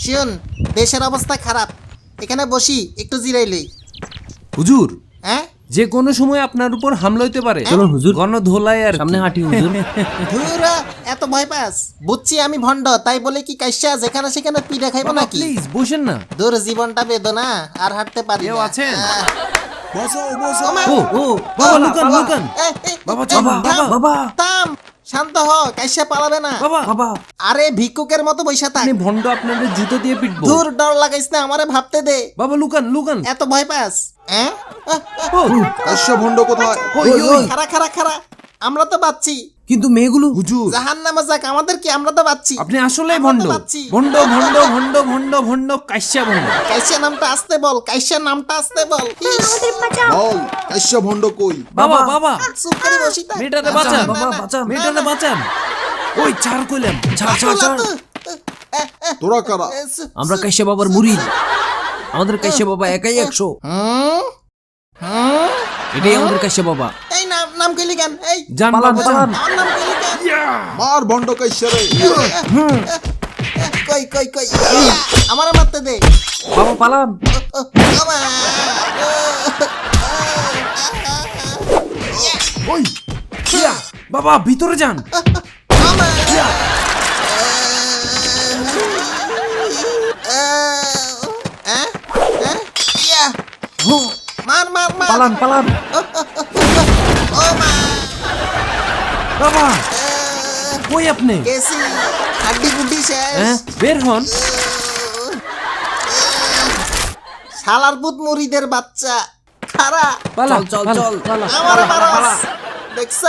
শুন, দেশের অবস্থা খারাপ, এখানে বসি একটু জিরাই লই। হুজুর, হ্যাঁ, যে কোনো সময় আপনার উপর হামলা হইতে পারে। চলুন হুজুর, গণধোলাই আর সামনে হাঁটি হুজুর। ধুরা, এত ভয় পাস? বুঝছি আমি ভণ্ড, তাই বলে কি কাইসা যেখানে সেখানে পিঠা খাইবো বাবা নাকি? প্লিজ বসেন না। দূর, জীবনটা বেদনা, আর হাঁটতে পারি কেউ না। আছেন? ওমা, ও ও বাবা লুকান লুকান। এ, এ, বাবা, এ, বাবা, থাম, বাবা। থাম, শান্ত হ, কাইসা পালাবে না। বাবা বাবা, আরে ভিক্ষুকের মতো বইসা থাক। আপনি ভন্ড, আপনাদের জুতো দিয়ে পিটবো। দূর, ডর লাগাইস না, আমারে ভাবতে দে। বাবা লুকান লুকান। এত ভয় পাস? হ্যাঁ, ও কাশ্যপ ভণ্ড কোথায়? ওই ওই খারা খারা খারা, আমরা তো বাচ্চি। কিন্তু মেয়েগুলো হুজুর, জাহান্নামে যাক, আমাদের কি, আমরা তো বাচ্চি। আপনি আসলেই আমরা ভন্ড। তো বাচ্চি। ভন্ড ভন্ড ভন্ড ভন্ড ভন্ড কাশ্যা ভন্ড। কাইসা নামটা আসতে বল, কাইসা নামটা আসতে বল। ইস, বল, কাশ্যপ ভণ্ড কই? বাবা বাবা, চুপ করে বসি থাক। মেয়েটারে না, বাঁচান, না, বাবা, না, বাঁচান। না, মেয়েটারে না, বাঁচান। ওই ছাড় কইলাম, ছাড় ছাড় ছাড়। তোরা কারা? আমরা কাশ্যপ বাবার মুরিদ। আমাদের কাশ্যপ বাবা একাই 100। হুম, হুম, এটাই আমাদের কাশ্যপ বাবা। এই নাম নাম কইলি কেন? এই জান পালান, বাবা পালান। জান। আমার নাম কইলি কেন? মার ভণ্ড কাশ্যরে। কই কই কই, আমারে মারতে দে। বাবা পালান। আমা, ওই ইয়া, বাবা ভিতরে যান। আমা। হ্যাঁ, হ্যাঁ, ইয়া, মার মার মার। পালান পালান। ও মা, বাবা কই আপনি? কেসি, হাড্ডি গুড্ডি হ্যাঁ, শেষ। বের হন। শালার পুত মুড়িদের বাচ্চা, খারা পালা চল চল পালা। চল, পালা, আমার পালা, পালা। দেখছ?